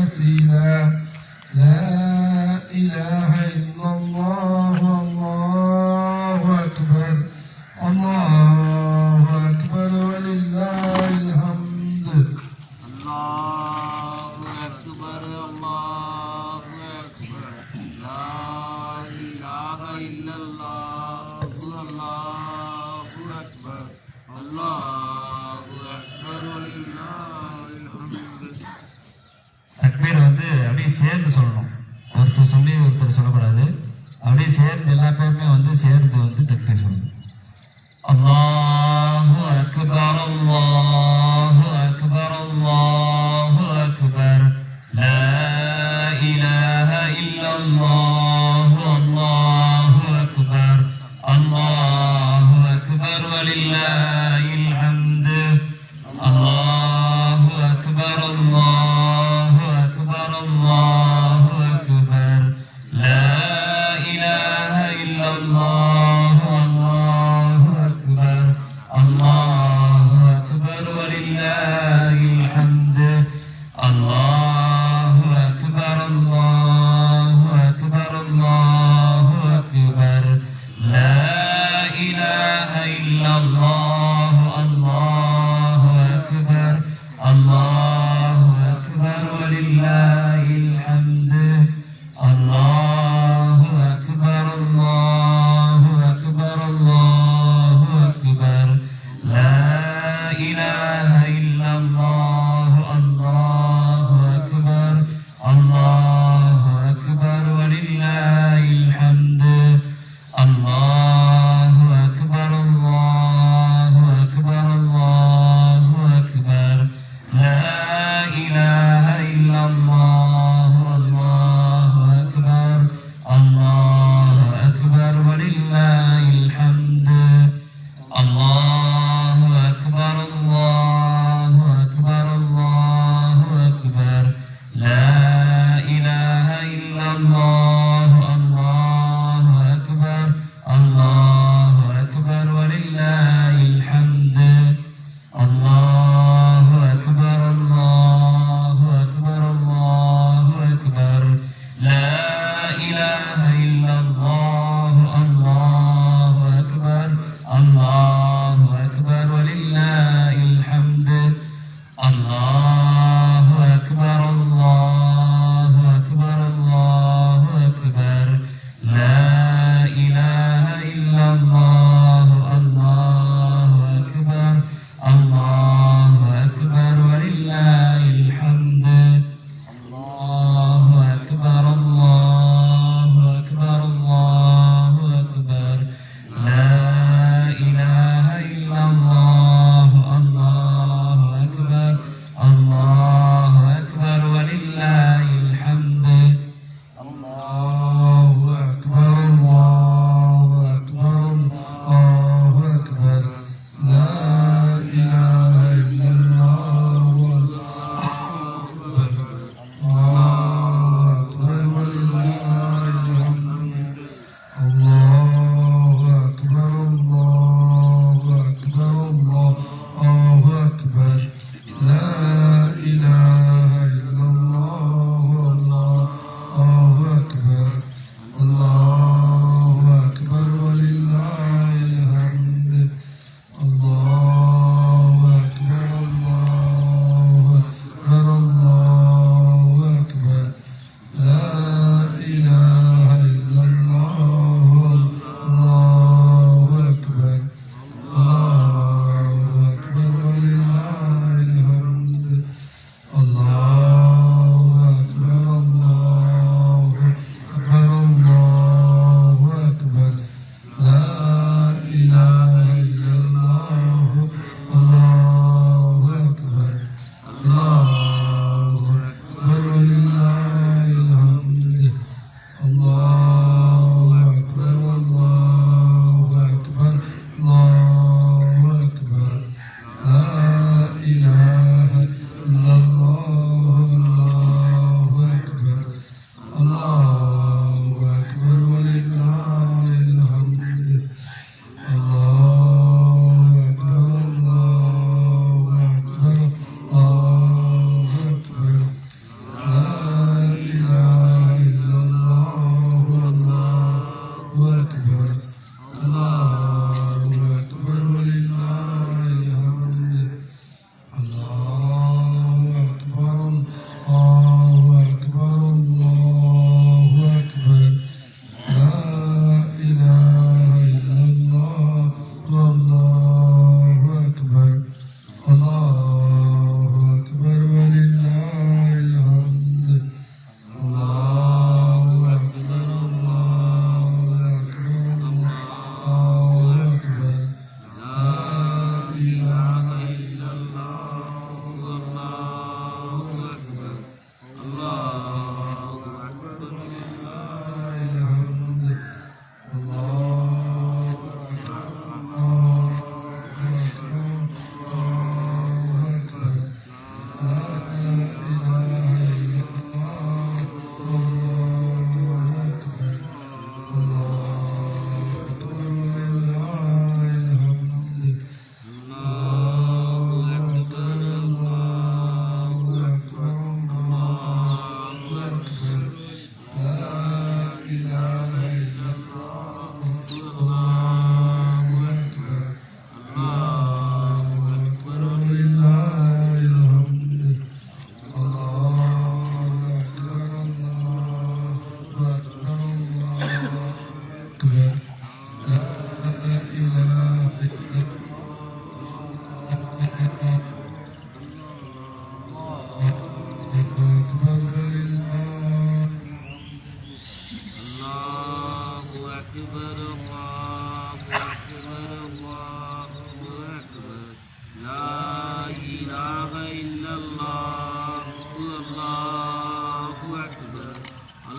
وسيلا لا إله إلا الله الله أكبر الله أكبر ولله الحمد الله أكبر الله أكبر لا إله إلا الله الله أكبر الله أكبر ولله الحمد. தக்பீர் வந்து அப்படியே சேர்ந்து சொல்லணும். ஒருத்தர் சொல்லி ஒருத்தர் சொல்லக்கூடாது. அப்படியே சேர்ந்து எல்லா பேருமே வந்து சேர்ந்து வந்து தக்பீர் சொல்லணும். அல்லாஹு அக்பர் அல்லாஹு அக்பர் அல்லாஹு அக்பர் லா இலாஹ இல்லல்லாஹு அல்லாஹு அக்பர் அல்லாஹு அக்பர் வலில்லாஹில் ஹம்து அல்லாஹு அக்பர் அல்லாஹு அக்பர் அல்லாஹு அக்பர் லா இலாஹ இல்லல்லாஹு அல்லாஹு அக்பர் அல்லாஹு அக்பர் வலில்லாஹில் ஹம்து.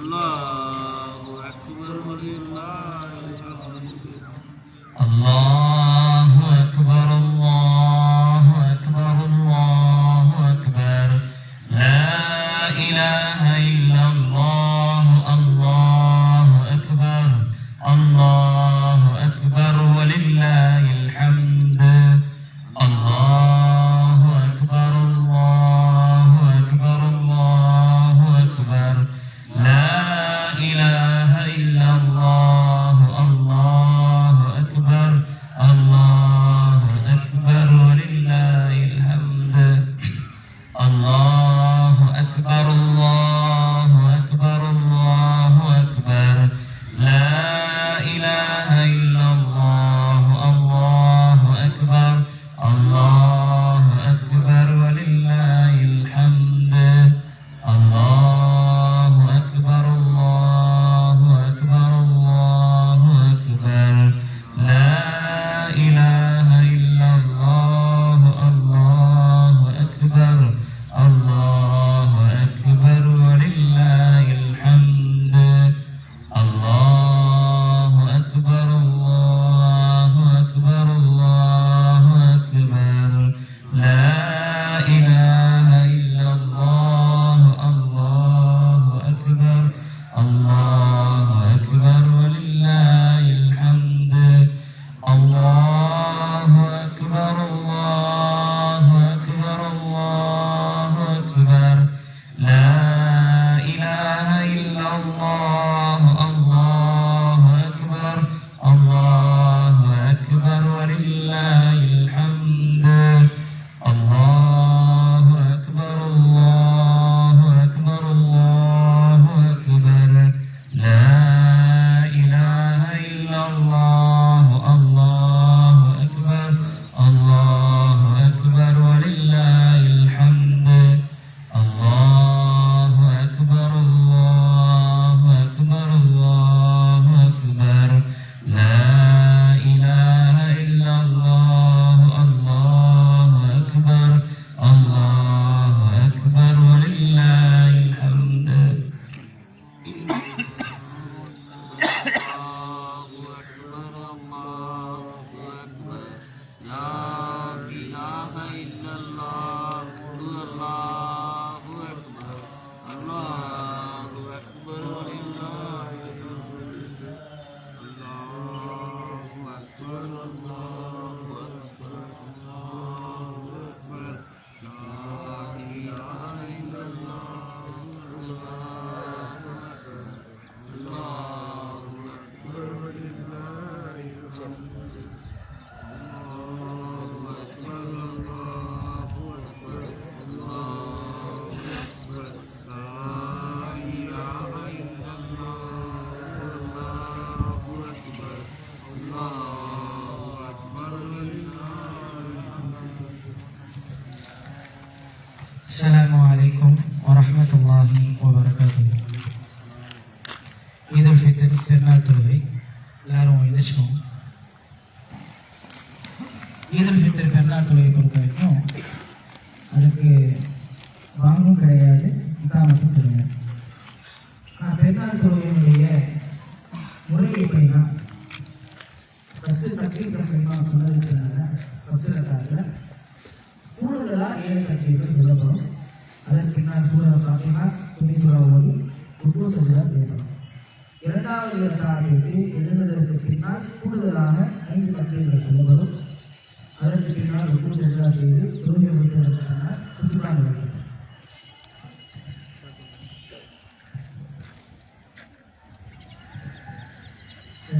அல்லாஹு அக்பர் வலில்லாஹில் ஹம்து அல்லாஹு அக்பர் அல்லாஹு அக்பர் அல்லாஹு அக்பர் லா இலாஹ இல்லல்லாஹ் அல்லாஹு அக்பர் அல்லாஹு அக்பர் வலில்லாஹில் ஹம்து அல்லாஹு அக்பர் அல்லாஹு அக்பர் அல்லாஹு அக்பர் லா இலாஹ இல்லல்லாஹ் அல்லாஹு அக்பர் அல்லாஹு அக்பர் வலில்லாஹில் ஹம்து அல்லாஹு அக்பர் அல்லாஹு அக்பர் அல்லாஹு அக்பர் லா இலாஹ இல்லல்லாஹ் அல்லாஹு அக்பர் அல்லாஹு அக்பர் வலில்லாஹில் ஹம்து அல்லாஹு அக்பர் அல்லாஹு அக்பர் அல்லாஹு அக்பர் லா இலாஹ இல்லல்லாஹ் அல்லாஹு அக்பர் அல்லாஹு அக்பர் வலில்லாஹில் ஹம்து அல்லாஹு அக்பர் அல்லாஹு அக்பர் அல்லாஹு அக்பர் லா இலாஹ இல்லல்லாஹ் அல்லாஹு அக்பர் அல்லாஹு அக்பர் வலில்லாஹில் ஹம்து அல்லாஹு அக்பர் அல்லாஹு அக்பர் அல்லாஹு அக்பர் லா இலாஹ இல்லல்லாஹ் அல்லாஹு அக்பர் அல்லாஹு அக்பர் வலில்லாஹில் ஹம்து அல்லாஹு அக்பர் அல்லாஹு அக்பர் அல்லாஹு அக்பர் லா இலாஹ இல்லல்லாஹ் அல்லாஹு அக்பர் அல்லாஹு அக்பர் வலில்லாஹில் ஹம்து அல்லாஹு அக்பர் அல்லாஹு அக்பர் அல்லாஹு அக்பர் லா இலாஹ இல்லல்லாஹ் அல்லாஹு அக்பர் அல்லாஹு அக்பர் வலில்லாஹில் ஹம்து அல்லாஹு அக்பர் அல்லாஹு அக்பர் லா இலாஹ இல்லல்லாஹ் அல்லாஹு அக்பர் அல்லாஹு அக்பர் வலில்லாஹில் ஹம்து அல்லாஹு அக்பர் அல்லாஹு அக்பர் அல்லாஹு அக்பர் லா இலாஹ இல்லல்லாஹ் அல்லாஹு அக்பர் அல்லாஹு அக்பர் வலில்லாஹில் ஹம்து அல்லாஹு அக்பர் அல்லாஹு அக்பர் அல்லாஹு அக்பர் லா இலாஹ இல்லல்லாஹ் அல்லாஹு அக்பர் அல்லாஹு அக்பர் வலில்லாஹில் ஹம்து السلام عليكم ورحمة الله وبركاته. ஈதுல் ஃபித்ர் பெருநாள் தொழுகை எல்லாரும் எழுதிச்சுக்கோங்க. ஈதுல் ஃபித்ர் பெருநாள் தொழுகை பொறுத்த வரைக்கும் அதுக்கு வாங்கும் கிடையாது, இக்காமத்தும் கிடையாது. பெருநாள் தொழுகையினுடைய முறை எப்படின்னா 10 தக்பீர் சொன்னதுனால 10 ரக்காத்துல கூடுதலாக 7 தக்பீர்கள் சொல்லப்படும். அதன் பின்னால் சூரா ஃபாத்திஹா, துணி சூரா ஓதி ருக்கு சஜ்தா செய்யப்படும். இரண்டாவது ரக்காத்திற்கு எழுந்ததற்கு பின்னால் கூடுதலாக 5 தக்பீர்கள் சொல்லப்படும். அதற்கு பின்னால் ருக்கு சஜ்தா செய்து தொழுகை முடித்ததற்கு பின்னால் சுற்றுலா நடக்கும்.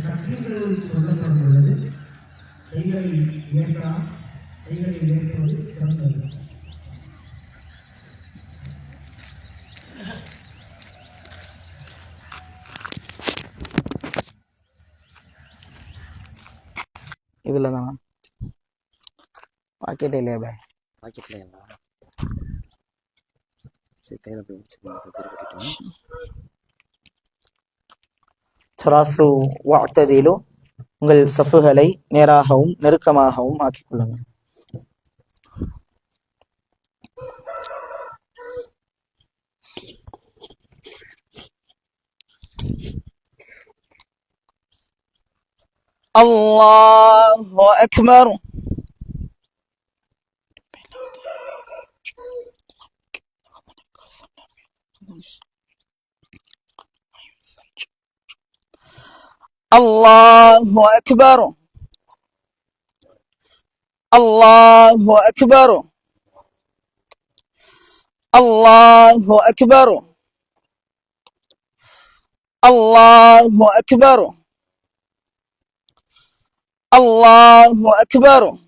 தக்பீர்கள் சொல்லப்படும் பொழுது கைகளை உயர்த்தலாம். கைகளை உயர்த்துவது சிறந்தது. இதில் தானா பாக்கெட் இல்லையா பாய்? பாக்கெட்ல இல்லையா? சரி கையில் போய் வச்சுக்கலாம். சராசு வாத்ததிலு, உங்கள் சஃபுகளை நேராகவும் நெருக்கமாகவும் ஆக்கிக் கொள்ளுங்கள். الله أكبر. الله أكبر. الله أكبر. الله أكبر. الله أكبر. الله أكبر.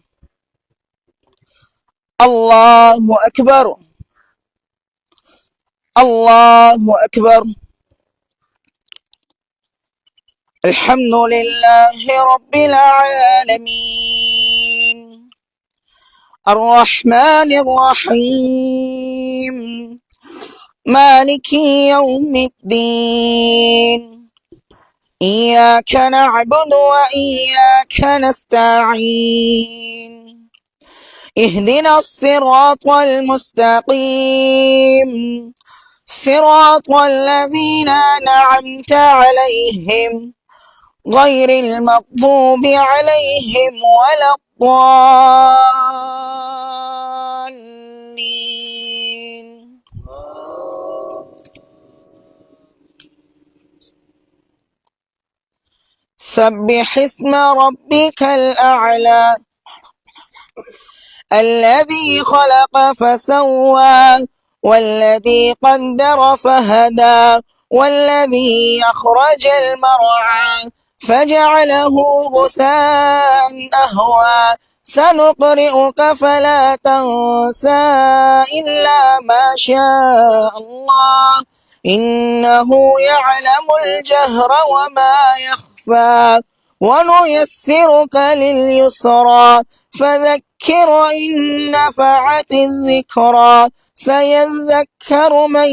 الله أكبر. الله أكبر. الحمد لله رب العالمين الرحمن الرحيم مالك يوم الدين إياك نعبد وإياك نستعين اهدنا الصراط المستقيم صراط الذين أنعمت عليهم غير المغضوب عليهم ولا الضالين. سبح اسم ربك الأعلى الذي خلق فسوى والذي قدر فهدى والذي أخرج المرعى فجعله غثاء أهوى سنقرئك فلا تنسى إلا ما شاء الله إنه يعلم الجهر وما يخفى ونيسرك لليسرى فذكر إن نفعت الذكرى سيذكر من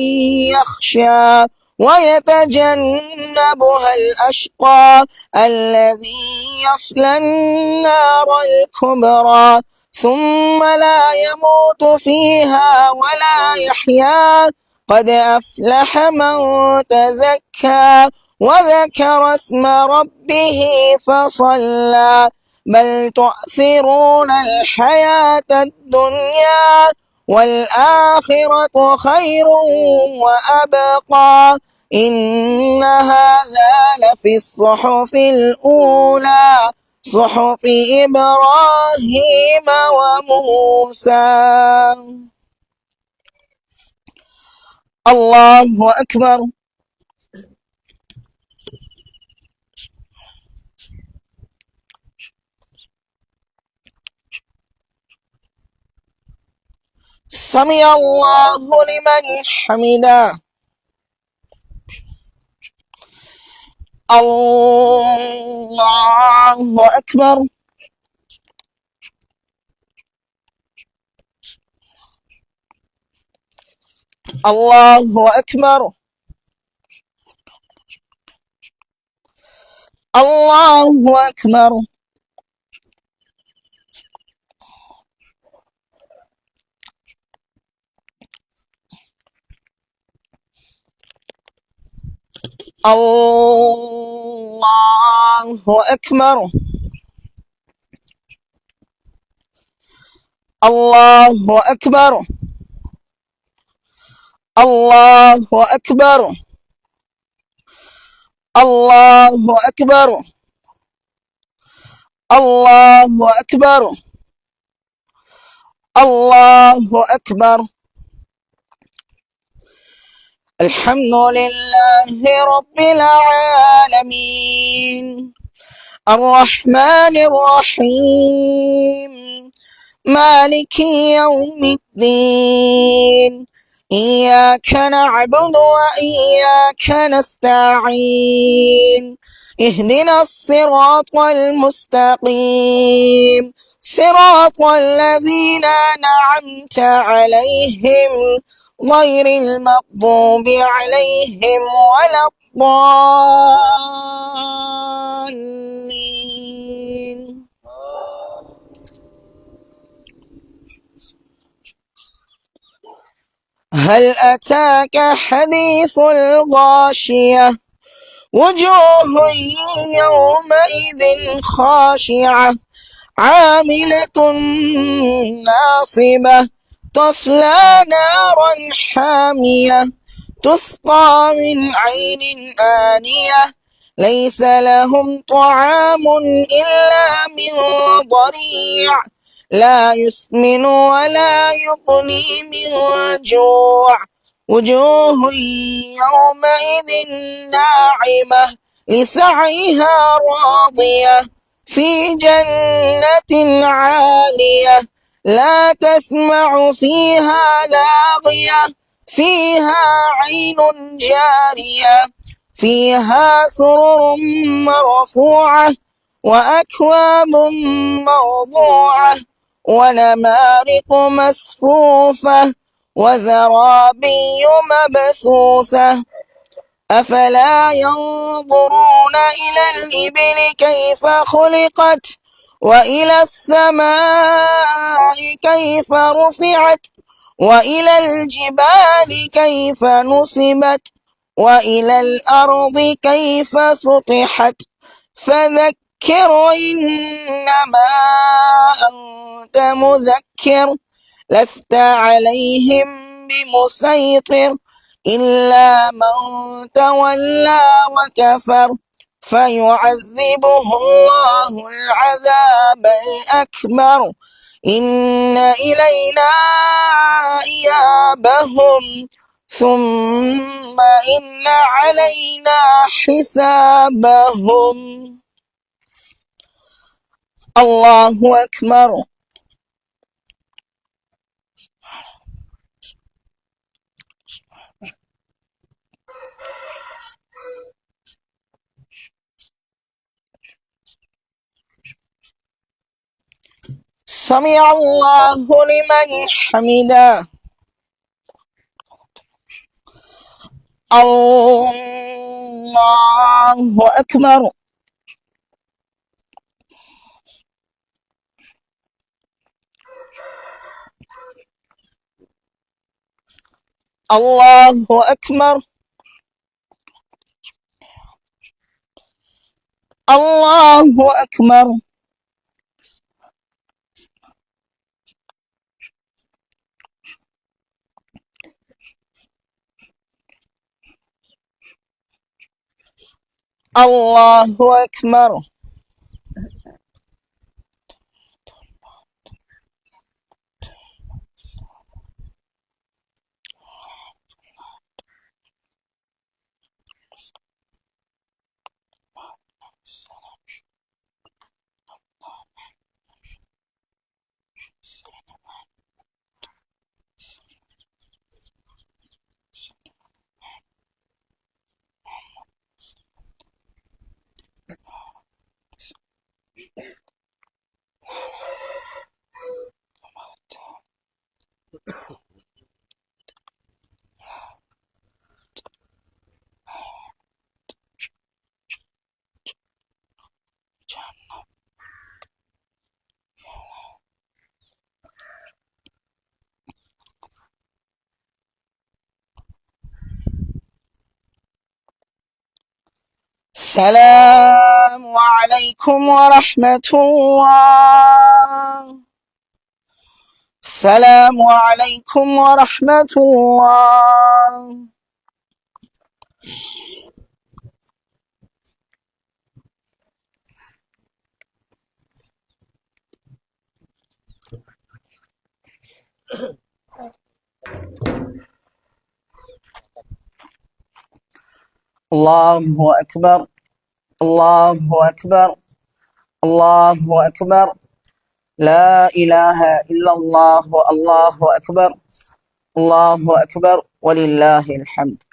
يخشى ويتجنبها الأشقى الذي يصلى النار الكبرى ثم لا يموت فيها ولا يحيا قد أفلح من تزكى وذكر اسم ربه فصلى بل تؤثرون الحياة الدنيا والآخرة خير وأبقى إن هذا لفي الصحف الأولى صحف إبراهيم وموسى. الله أكبر. سمع الله لمن حمده. الله أكبر. الله أكبر. الله أكبر. الله أكبر. الله أكبر. الله أكبر. الله أكبر. الله أكبر. الله أكبر. الحمد لله رب العالمين الرحمن الرحيم مالك يوم الدين إياك نعبد وإياك نستعين اهدنا الصراط المستقيم صراط الذين أنعمت عليهم غير المغضوب عليهم ولا الضالين. هل أتاك حديث الغاشية وجوه يومئذ خاشعة عاملة ناصبة تصلى نارا حامية تسقى من عين آنية ليس لهم طعام إلا من ضريع لا يسمن ولا يغني من جوع وجوه يومئذ ناعمة لسعيها راضية في جنة عالية لا تسمع فيها لاغية فيها عين جارية فيها سرر مرفوعة وأكواب موضوعة ونمارق مصفوفة وزرابي مبثوثة أفلا ينظرون إلى الإبل كيف خلقت وإلى السماء كيف رفعت وإلى الجبال كيف نصبت وإلى الأرض كيف سطحت فذكر إنما أنت مذكر لست عليهم بمسيطر إلا من تولى وكفر فيعذبه الله العذاب الأكبر إن إلينا إيابهم ثم إن علينا حسابهم الله أكبر سمع الله لمن حمده الله أكبر الله أكبر الله أكبر الله أكبر السلام عليكم ورحمة الله السلام عليكم ورحمة الله الله أكبر الله أكبر الله أكبر لا إله إلا الله الله أكبر الله أكبر ولله الحمد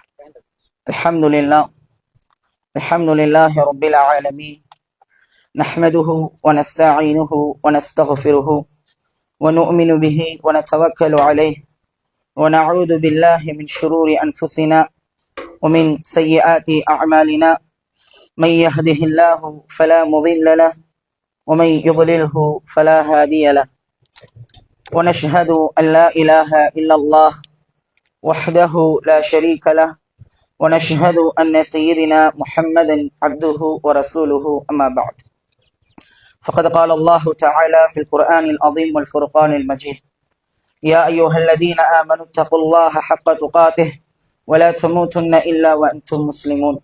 الحمد لله رب العالمين نحمده ونستعينه ونستغفره ونؤمن به ونتوكل عليه ونعوذ بالله من شرور أنفسنا ومن سيئات أعمالنا من يهده الله فلا مضل له ومن يضلله فلا هادي له ونشهد أن لا إله إلا الله وحده لا شريك له ونشهد أن سيدنا محمدا عبده ورسوله أما بعد فقد قال الله تعالى في القرآن العظيم والفرقان المجيد يا أيها الذين آمنوا اتقوا الله حق تقاته ولا تموتن إلا وأنتم مسلمون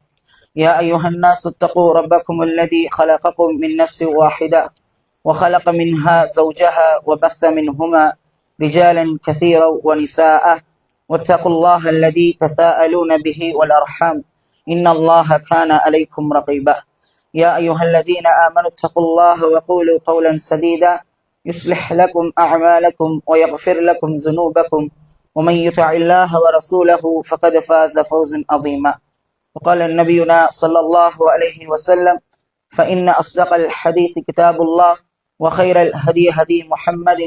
يا أيها الناس اتقوا ربكم الذي خلقكم من نفس واحدة وخلق منها زوجها وبث منهما رجالا كثيرا ونساء واتقوا الله الذي تساءلون به والأرحام إن الله كان عليكم رقيبا يا أيها الذين آمنوا اتقوا الله وقولوا قولا سديدا يصلح لكم أعمالكم ويغفر لكم ذنوبكم ومن يطع الله ورسوله فقد فاز فوزا عظيما وقال نبينا صلى الله عليه وسلم فإن أصدق الحديث كتاب الله وخير الهدي هدي محمد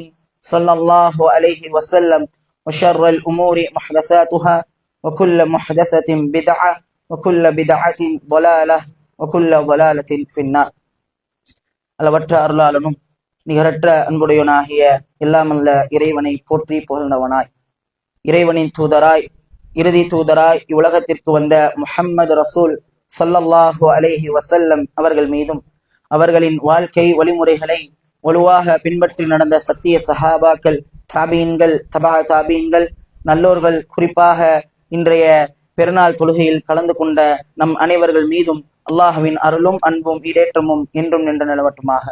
صلى الله عليه وسلم وشر الأمور محدثاتها وكل محدثة بدعة وكل بدعة ضلالة وكل ضلالة في النار அளவற்ற அருளாளனும் நிகரற்ற அன்புடையவனாகிய எல்லாமல்ல இறைவனை போற்றி புகழ்ந்தவனாய் இறைவனின் தூதராய் இறுதி தூதராய் இவ்வுலகத்திற்கு வந்த முஹம்மது ரசூல் ஸல்லல்லாஹு அலைஹி வஸல்லம் அவர்கள் மீதும் அவர்களின் வாழ்க்கை வழிமுறைகளை வலுவாக பின்பற்றி நடந்த சத்திய சஹாபாக்கள் தாபீன்கள் தபா தாபீன்கள் நல்லோர்கள் குறிப்பாக இன்றைய பெருநாள் தொழுகையில் கலந்து கொண்ட நம் அனைவர்கள் மீதும் அல்லாஹுவின் அருளும் அன்பும் ஈடேற்றமும் என்றும் நின்று நிலவட்டுமாக.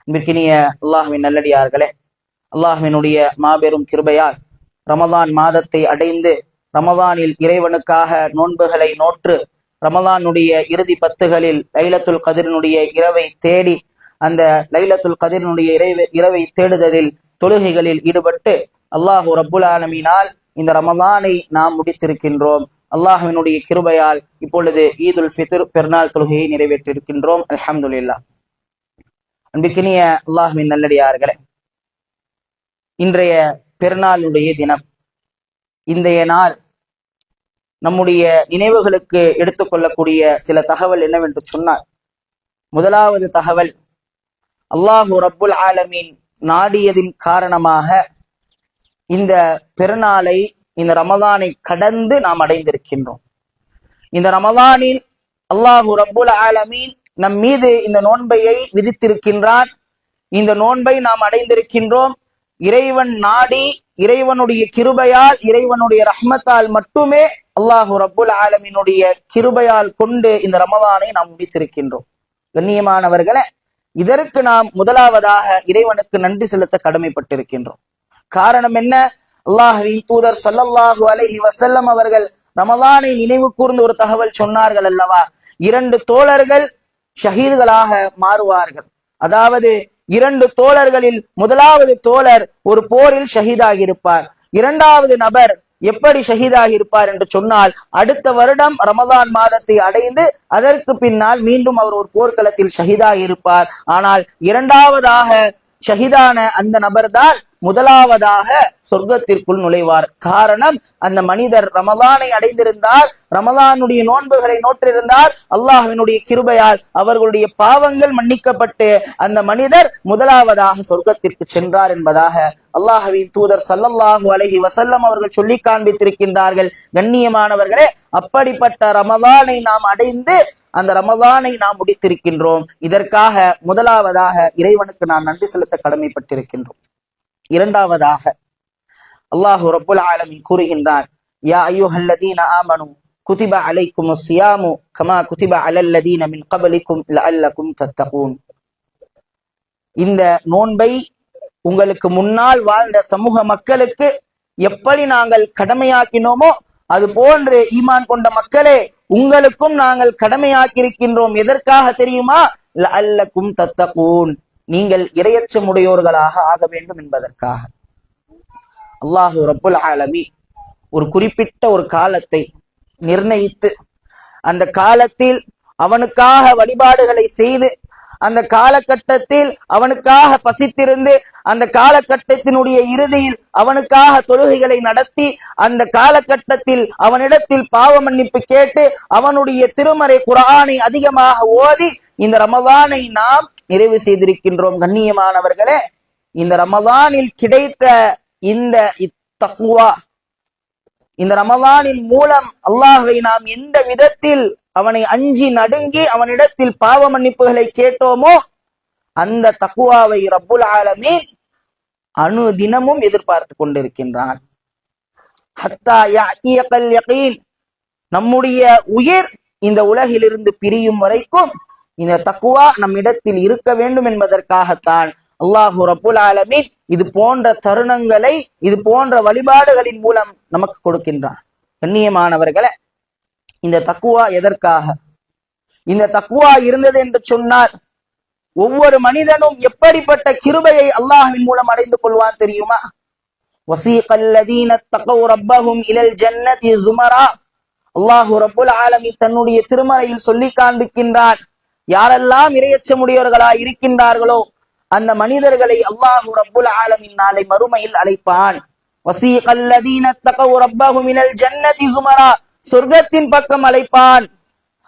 அன்பிற்கினிய அல்லாஹுவின் நல்லடியார்களே, அல்லாஹுவினுடைய மாபெரும் கிருபையால் ரமதான் மாதத்தை அடைந்து ரமதானில் இறைவனுக்காக நோன்புகளை நோற்று ரமதானுடைய இறுதி பத்துகளில் லைலத்துல் கதிரினுடைய இரவை தேடி அந்த லைலத்துல் கதிரினுடைய இரவை தேடுதலில் தொழுகைகளில் ஈடுபட்டு அல்லாஹு ரப்புல் ஆலமீனால் இந்த ரமதானை நாம் முடித்திருக்கின்றோம். அல்லாஹுவினுடைய கிருபையால் இப்பொழுது ஈதுல் ஃபித்ர் பெருநாள் தொழுகையை நிறைவேற்றிருக்கின்றோம். அல்ஹம்துலில்லாஹ். அன்பிற்கினிய அல்லாஹுவின் நல்லடியார்களே, இன்றைய பெருநாளுடைய தினம், இன்றைய நாள் நம்முடைய நினைவுகளுக்கு எடுத்துக்கொள்ளக்கூடிய சில தகவல் என்னவென்று சொன்னால், முதலாவது தகவல், அல்லாஹு ரப்புல் ஆலமீன் நாடியதின் காரணமாக இந்த பெருநாளை, இந்த ரமதானை கடந்து நாம் அடைந்திருக்கின்றோம். இந்த ரமதானில் அல்லாஹு ரப்புல் ஆலமீன் நம் மீது இந்த நோன்பையை விதித்திருக்கின்றான். இந்த நோன்பை நாம் அடைந்திருக்கின்றோம். இறைவன் நாடி, இறைவனுடைய கிருபையால், இறைவனுடைய ரஹ்மத்தால் மட்டுமே, அல்லாஹு ரப்புல் ஆலமீனுடைய கிருபையால் கொண்டு இந்த ரமதானை நாம் முடித்திருக்கின்றோம். கண்ணியமானவர்களே, இதற்கு நாம் முதலாவதாக இறைவனுக்கு நன்றி செலுத்த கடமைப்பட்டிருக்கின்றோம். காரணம் என்ன? அல்லாஹ்வின் தூதர் ஸல்லல்லாஹு அலைஹி வஸல்லம் அவர்கள் ரமதானை நினைவு கூர்ந்து ஒரு தகவல் சொன்னார்கள் அல்லவா, 2 தோழர்கள் ஷஹீதுகளாக மாறுவார்கள். அதாவது 2 தோழர்களில் முதலாவது தோழர் ஒரு போரில் ஷஹீதாகி இருப்பார். 2வது நபர் எப்படி ஷஹீதாகி இருப்பார் என்று சொன்னால், அடுத்த வருடம் ரமதான் மாதத்தை அடைந்து அதற்கு பின்னால் மீண்டும் அவர் ஒரு போர்க்களத்தில் ஷஹீதாகி இருப்பார். ஆனால் 2வதாக ஷஹீதான அந்த நபர்தான் முதலாவதாக சொர்க்கத்திற்குள் நுழைவார். காரணம், அந்த மனிதர் ரமதானை அடைந்திருந்தார், ரமதானுடைய நோன்புகளை நோற்றிருந்தார். அல்லாஹ்வினுடைய கிருபையால் அவர்களுடைய பாவங்கள் மன்னிக்கப்பட்டு அந்த மனிதர் முதலாவதாக சொர்க்கத்திற்கு சென்றார் என்பதாக அல்லாஹ்வின் தூதர் ஸல்லல்லாஹு அலைஹி வஸல்லம் அவர்கள் சொல்லி காண்பித்திருக்கின்றார்கள். கண்ணியமானவர்களே, அப்படிப்பட்ட ரமதானை நாம் அடைந்து அந்த ரமதானை நாம் முடித்திருக்கின்றோம். இதற்காக முதலாவதாக இறைவனுக்கு நாம் நன்றி செலுத்த கடமைப்பட்டிருக்கின்றோம். 2வதாக அல்லாஹு ரப்புல் ஆலமீன் கூறுகின்றான், யா அய்யுஹல்லதீன ஆமனு குதிப அலைக்குமுஸ் ஸியாமு கமா குதிப அலல்லதீன மின் கப்லிக்கும் லஅல்லகும் தத்தகூன். இந்த நோன்பை உங்களுக்கு முன்னால் வாழ்ந்த சமூக மக்களுக்கு எப்படி நாங்கள் கடமையாக்கினோமோ அது போன்று ஈமான் கொண்ட மக்களே உங்களுக்கும் நாங்கள் கடமையாக்கியிருக்கின்றோம். எதற்காக தெரியுமா? லஅல்லகும் தத்தகூன், நீங்கள் இரையச்சமுடையோர்களாக ஆக வேண்டும் என்பதற்காக. அல்லாஹு ரப்புல் ஆலமீன் ஒரு குறிப்பிட்ட ஒரு காலத்தை நிர்ணயித்து அந்த காலத்தில் அவனுக்காக வழிபாடுகளை செய்து அந்த காலகட்டத்தில் அவனுக்காக பசித்திருந்து அந்த காலகட்டத்தினுடைய இறுதியில் அவனுக்காக தொழுகைகளை நடத்தி அந்த காலகட்டத்தில் அவனிடத்தில் பாவ மன்னிப்பு கேட்டு அவனுடைய திருமறை குர்ஆனை அதிகமாக ஓதி இந்த ரமதானை நாம் நிறைவு செய்திருக்கின்றோம். கண்ணியமானவர்களே, இந்த ரமதானில் கிடைத்த இந்த தக்வா, இந்த ரமலானின் மூலம் அல்லாஹ்வை நாம் எந்த விதத்தில் அவனை அஞ்சி நடுங்கி அவனிடத்தில் பாவ மன்னிப்புகளை கேட்டோமோ அந்த தக்குவாவை ரப்புல் ஆலமீன் அணு தினமும் எதிர்பார்த்து கொண்டிருக்கின்றான். ஹத்தா யஅதியகல் யகீன், நம்முடைய உயிர் இந்த உலகிலிருந்து பிரியும் வரைக்கும் இந்த தக்குவா நம்மிடத்தில் இருக்க வேண்டும் என்பதற்காகத்தான் அல்லாஹு ரப்புல் ஆலமீன் இது போன்ற தருணங்களை இது போன்ற வழிபாடுகளின் மூலம் நமக்கு கொடுக்கின்றான். கண்ணியமானவர்களே, இந்த தக்குவா எதற்காக? இந்த தக்குவா இருந்தது என்று சொன்னால் ஒவ்வொரு மனிதனும் எப்படிப்பட்ட கிருபையை அல்லாஹ்வின் மூலம் அடைந்து கொள்வான் தெரியுமா? வஸீகல்லதீன தகவ் ரப்பஹும் இலல் ஜன்னதி ஸுமரா, அல்லாஹு ரப்புல் ஆலமீன் தன்னுடைய திருமறையில் சொல்லி காண்பிக்கின்றான், யாரெல்லாம் இறையச்சமுடையவர்களாய் இருக்கின்றார்களோ அந்த மனிதர்களை அல்லாஹு ரப்புல் ஆலமீன் நாளை மறுமையில் அழைப்பான். வஸீகல்லதீன தகவ் ரப்பஹும் இலல் ஜன்னதி ஸுமரா, சொர்க்கத்தின் பக்கம் அழைப்பான்.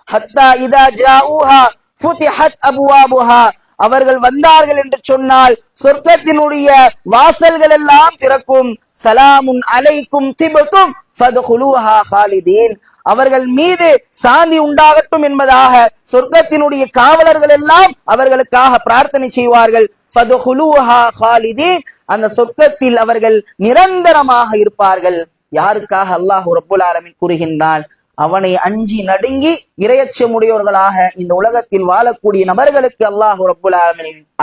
ஹத்தா இதா ஜாஊஹா ஃபுதிஹத் அப்வாபுஹா, அவர்கள் வந்தார்கள் என்று சொன்னால் சொர்க்கத்தினுடைய வாசல்கள் எல்லாம் திறக்கும். சலாமுன் அலைக்கும் திபதும் ஃபத்ஹுலூஹா காலிதீன், அவர்கள் மீது சாந்தி உண்டாகட்டும் என்பதாக சொர்க்கத்தினுடைய காவலர்கள் எல்லாம் அவர்களுக்காக பிரார்த்தனை செய்வார்கள். ஃபத்ஹுலூஹா காலிதீன், அந்த சொர்க்கத்தில் அவர்கள் நிரந்தரமாக இருப்பார்கள். யாருக்காக? அல்லாஹ் ரப்புல் ஆலமீன் கூறுகின்றான், அவனை அஞ்சி நடுங்கி இரையச்சமுடையோர்களாக இந்த உலகத்தில் வாழக்கூடிய நபர்களுக்கு அல்லாஹ் ரப்புல்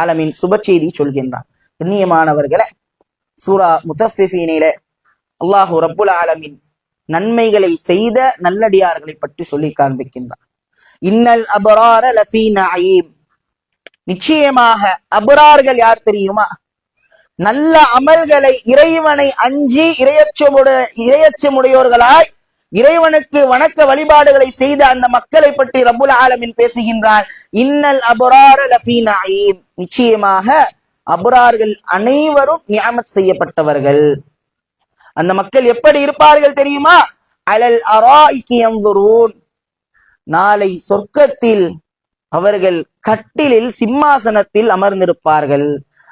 ஆலமீன் சுப செய்தி சொல்கின்றான். கண்ணியமானவர்களே, சூரா முத்தஃபிஃபீனிலே அல்லாஹ் ரப்புல் ஆலமீன் நன்மைகளை செய்த நல்லடியார்களை பற்றி சொல்லி காண்பிக்கின்றான். இன்னல் அபரார லஃபீ நஈம், நிச்சயமாக அபரார்கள் யார் தெரியுமா? நல்ல அமல்களை இறைவனை அஞ்சி இரையச்சமுடையோர்களாய் இறைவனுக்கு வணக்க வழிபாடுகளை செய்த அந்த மக்களை பற்றி ரப்புல் ஆலமீன் பேசுகின்றான். இன்னல் அபரார லஃபீ நஈம், நிச்சயமாக அபரார்கள் அனைவரும் நிஅமத் செய்யப்பட்டவர்கள். அந்த மக்கள் எப்படி இருப்பார்கள் தெரியுமா? அலல் அராயிகி யன்துரூன், நாளை சொர்க்கத்தில் அவர்கள் கட்டிலில் சிம்மாசனத்தில் அமர்ந்திருப்பார்கள்.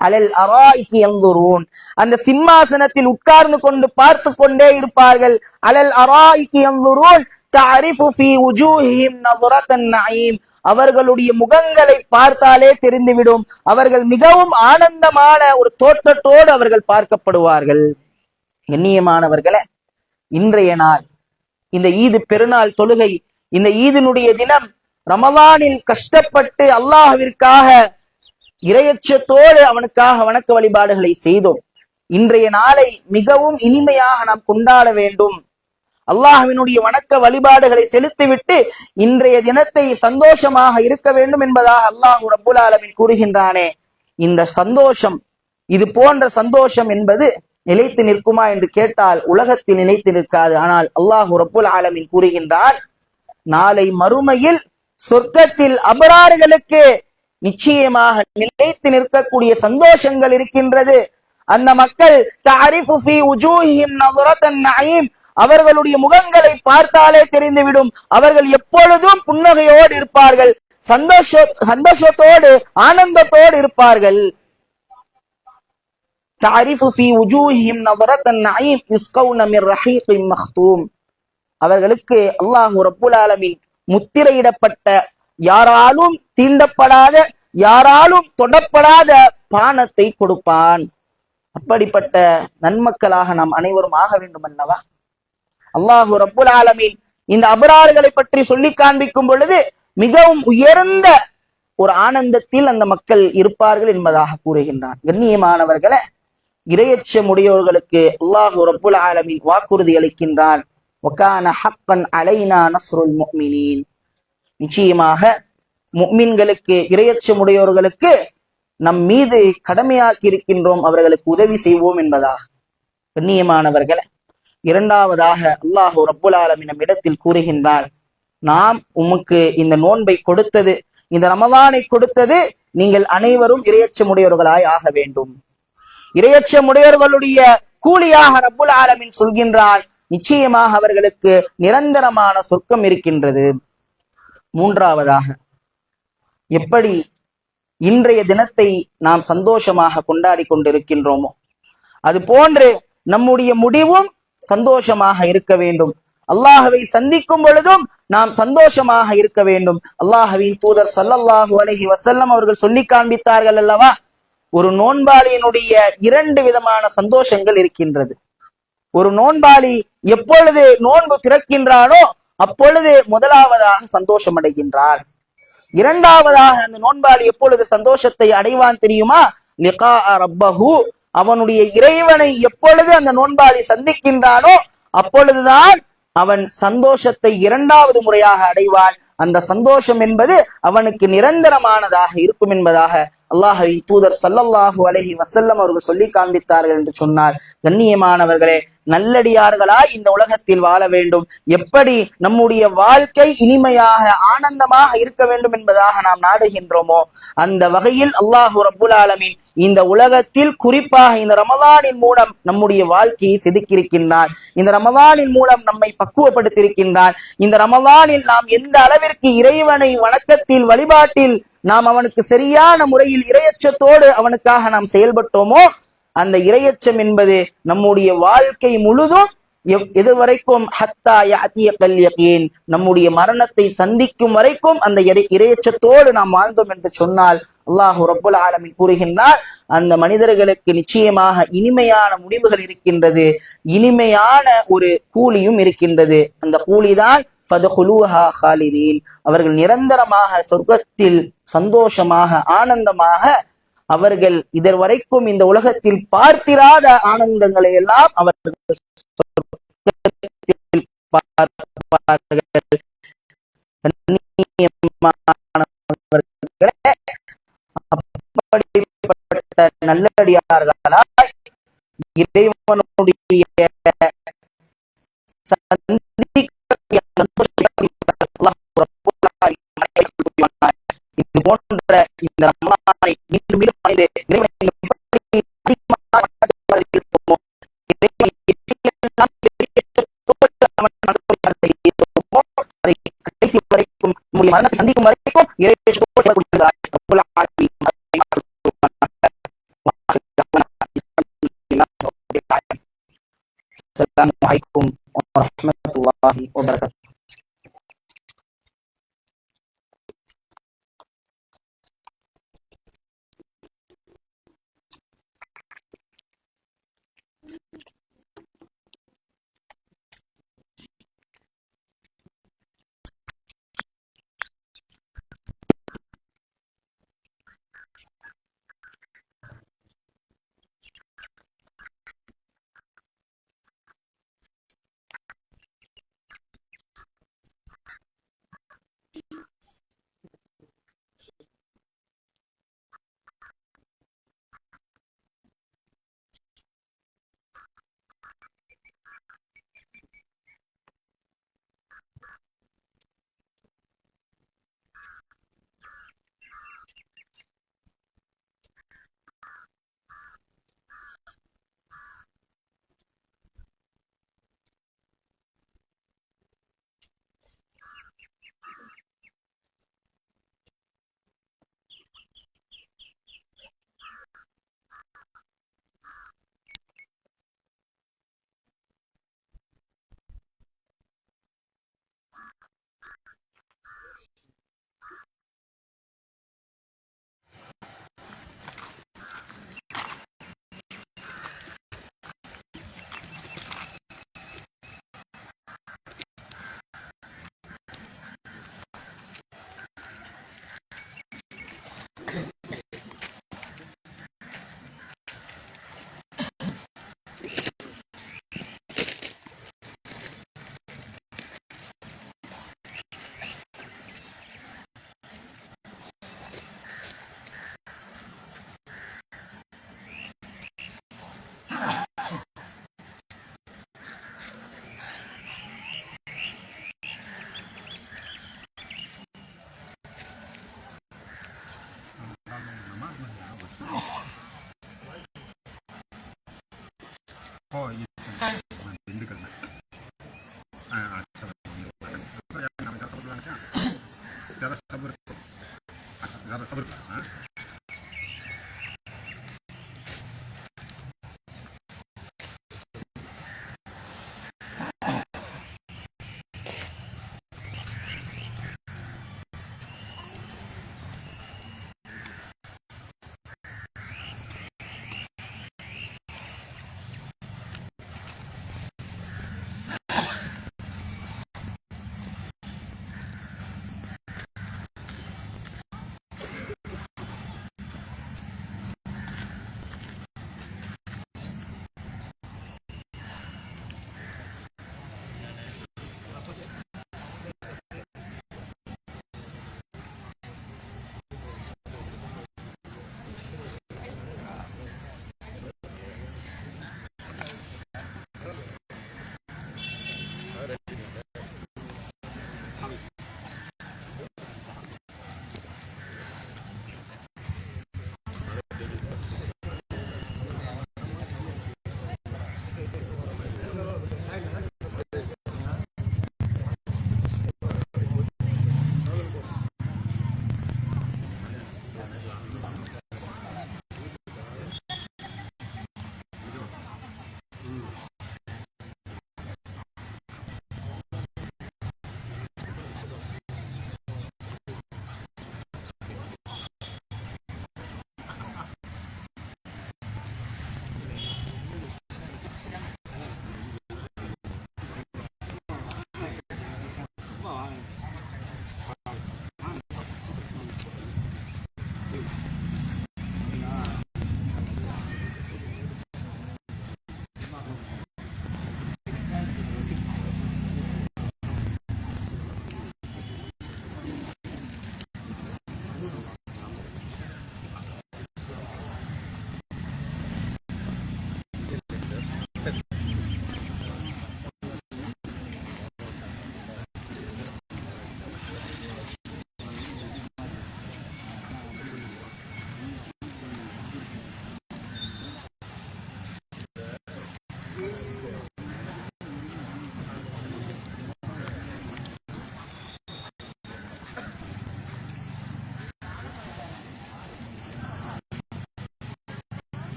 அலல் அராயிகி யன்துரூன், அந்த சிம்மாசனத்தில் உட்கார்ந்து கொண்டு பார்த்து கொண்டே இருப்பார்கள். அலல் அராயிகி யன்துரூன் தஅரிஃபு ஃபீ வுஜூஹிஹிம் நظரத்தன் நஈம், அவர்களுடைய முகங்களை பார்த்தாலே தெரிந்துவிடும், அவர்கள் மிகவும் ஆனந்தமான ஒரு தோற்றத்தோடு அவர்கள் பார்க்கப்படுவார்கள். கண்ணியமானவர்களே, இன்றைய நாள் இந்த ஈது பெருநாள் தொழுகை, இந்த ஈதினுடைய தினம், ரமலானில் கஷ்டப்பட்டு அல்லாஹ்விற்காக இரையச்சத்தோடு அவனுக்காக வணக்க வழிபாடுகளை செய்தோம். இன்றைய நாளை மிகவும் இனிமையாக நாம் கொண்டாட வேண்டும். அல்லாஹ்வினுடைய வணக்க வழிபாடுகளை செலுத்திவிட்டு இன்றைய தினத்தை சந்தோஷமாக இருக்க வேண்டும் என்பதாக அல்லாஹ் ரப்புல் ஆலமீன் கூறுகின்றானே, இந்த சந்தோஷம், இது போன்ற சந்தோஷம் என்பது நிலைத்து நிற்குமா என்று கேட்டால் உலகத்தில் நிலைத்து நிற்காது. ஆனால் அல்லாஹ் ரப்புல் ஆலமீன் கூறுகின்றான், நாளை மறுமையில் சொர்க்கத்தில் அபரார்களுக்கு நிச்சயமாக நிலைத்து நிற்கக்கூடிய சந்தோஷங்கள் இருக்கின்றது. அந்த மக்கள் தஅரிஃபு ஃபீ வுஜூஹிஹிம் நظரத்தன் நஈம், அவர்களுடைய முகங்களை பார்த்தாலே தெரிந்துவிடும், அவர்கள் எப்பொழுதும் புன்னகையோடு இருப்பார்கள், சந்தோஷத்தோடு ஆனந்தத்தோடு இருப்பார்கள். தஅரிஃபு ஃபீ வுஜூஹிஹிம் நظரத்தன் நஈம் யுஸ்கௌன மின் ரஹீகின் மக்தூம், அவர்களுக்கு அல்லாஹ் ரப்புல் ஆலமீன் முத்திரையிடப்பட்ட, யாராலும் தீண்டப்படாத, யாராலும் தொடப்படாத பானத்தை கொடுப்பான். அப்படிப்பட்ட நன்மக்களாக நாம் அனைவரும் ஆக வேண்டும் அல்லவா? அல்லாஹு ரப்புல் ஆலமீன் இந்த அபரார்களை பற்றி சொல்லி காண்பிக்கும் பொழுது மிகவும் உயர்ந்த ஒரு ஆனந்தத்தில் அந்த மக்கள் இருப்பார்கள் என்பதாக கூறுகின்றான். கண்ணியமானவர்களே, இரையச்சமுடையோர்களுக்கு அல்லாஹு ரப்புல் ஆலமீன் வாக்குறுதி அளிக்கின்றான். வகான ஹக்கன் அலைனா நஸ்ருல் முஃமினீன், நிச்சயமாக முஃமின்களுக்கு இரையச்சமுடையோர்களுக்கு நம் மீது கடமையாக்கி இருக்கின்றோம், அவர்களுக்கு உதவி செய்வோம் என்பதாக. கண்ணியமானவர்களே, இரண்டாவதாக அல்லாஹ் ரப்புல் ஆலமீன் நம் இடத்தில் கூறுகின்றான், நாம் உமக்கு இந்த நோன்பை கொடுத்தது, இந்த ரமலானை கொடுத்தது, நீங்கள் அனைவரும் இரையச்சமுடையோர்களாய் ஆக வேண்டும். இரையச்சமுடையோர்களுடைய கூலியாக ரப்புல் ஆலமீன் சொல்கின்றான், நிச்சயமாக அவர்களுக்கு நிரந்தரமான சொர்க்கம் இருக்கின்றது. மூன்றாவதாக, எப்படி இன்றைய தினத்தை நாம் சந்தோஷமாக கொண்டாடி கொண்டிருக்கின்றோமோ அது போன்று நம்முடைய முடிவும் சந்தோஷமாக இருக்க வேண்டும். அல்லாஹ்வை சந்திக்கும் பொழுதும் நாம் சந்தோஷமாக இருக்க வேண்டும். அல்லாஹ்வின் தூதர் ஸல்லல்லாஹு அலைஹி வஸல்லம் அவர்கள் சொல்லி காண்பித்தார்கள் அல்லவா, ஒரு நோன்பாளியினுடைய 2 விதமான சந்தோஷங்கள் இருக்கின்றது. ஒரு நோன்பாளி எப்பொழுது நோன்பு திறக்கின்றானோ அப்பொழுது முதலாவதாக சந்தோஷம் அடைகின்றான். இரண்டாவதாக அந்த நோன்பாளி எப்பொழுது சந்தோஷத்தை அடைவான் தெரியுமா? லிகா ரப்பஹு, அவனுடைய இறைவனை எப்பொழுது அந்த நோன்பாளி சந்திக்கின்றானோ அப்பொழுதுதான் அவன் சந்தோஷத்தை 2வது முறையாக அடைவான். அந்த சந்தோஷம் என்பது அவனுக்கு நிரந்தரமானதாக இருக்கும் என்பதாக அல்லாஹ்வின் தூதர் ஸல்லல்லாஹு அலைஹி வஸல்லம் அவர்கள் சொல்லி காண்பித்தார்கள் என்று சொன்னார். கண்ணியமானவர்களே, நல்லடியார்களாய் இந்த உலகத்தில் வாழ வேண்டும். எப்படி நம்முடைய வாழ்க்கை இனிமையாக ஆனந்தமாக இருக்க வேண்டும் என்பதாக நாம் நாடுகின்றோமோ அந்த வகையில் அல்லாஹ் ரப்புல் ஆலமீன் இந்த உலகத்தில் குறிப்பாக இந்த ரமலானின் மூலம் நம்முடைய வாழ்க்கையை செதுக்கியிருக்கின்றான். இந்த ரமலானின் மூலம் நம்மை பக்குவப்படுத்தியிருக்கின்றான். இந்த ரமலானில் நாம் எந்த அளவிற்கு இறைவனை வணக்கத்தில் வழிபாட்டில் நாம் அவனுக்கு சரியான முறையில் இரையச்சத்தோடு அவனுக்காக நாம் செயல்பட்டோமோ அந்த இரையச்சம் என்பது நம்முடைய வாழ்க்கை முழுதும் எதுவரைக்கும் ஹத்தா யாத்தியல் யகீன், நம்முடைய மரணத்தை சந்திக்கும் வரைக்கும் அந்த இரையச்சத்தோடு நாம் வாழ்ந்தோம் என்று சொன்னால் அல்லாஹ் ரப்புல் ஆலமீன் கூறுகின்றார், அந்த மனிதர்களுக்கு நிச்சயமாக இனிமையான முடிவுகள் இருக்கின்றது, இனிமையான ஒரு கூலியும் இருக்கின்றது. அந்த கூலிதான் ஃபதுஹுலூஹா ஹாலிதீன், அவர்கள் நிரந்தரமாக சொர்க்கத்தில் சந்தோஷமாக ஆனந்தமாக அவர்கள் இதுவரைக்கும் இந்த உலகத்தில் பார்த்திராத ஆனந்தங்களை எல்லாம் அவர்கள் அப்படிப்பட்ட நல்லடியார்களாய் இறைவனுடைய இது போன்ற இந்த ரமலானை மீண்டும் அதை கடைசி வரைக்கும் நம்முடைய மரணத்தை சந்திக்கும் வரைக்கும் அஸ்ஸலாமு அலைக்கும் வரஹ்மத்துல்லாஹி வபரகாத்துஹு.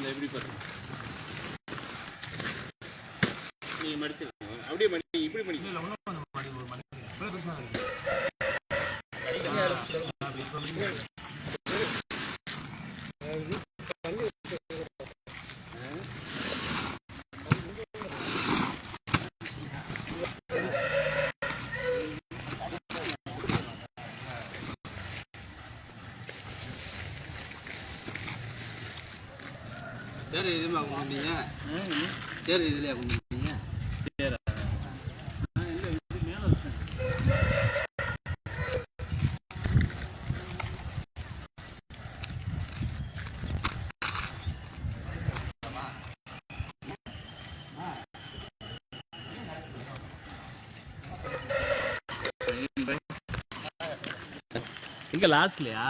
எப்படி பாருங்க நீங்க மடிச்சிருக்கீங்க அப்படியே மடி இப்படி மடிக்கல ஒன்றும் மடி ஒரு மடி இவ்வளோ பெருசாக இருக்கு சரி இதுமா கொண்டீங்க சரி இதுலையா கொண்டீங்க சரி இல்லை இது மேலே இருக்கு இங்கே லாஸ்ட்லையா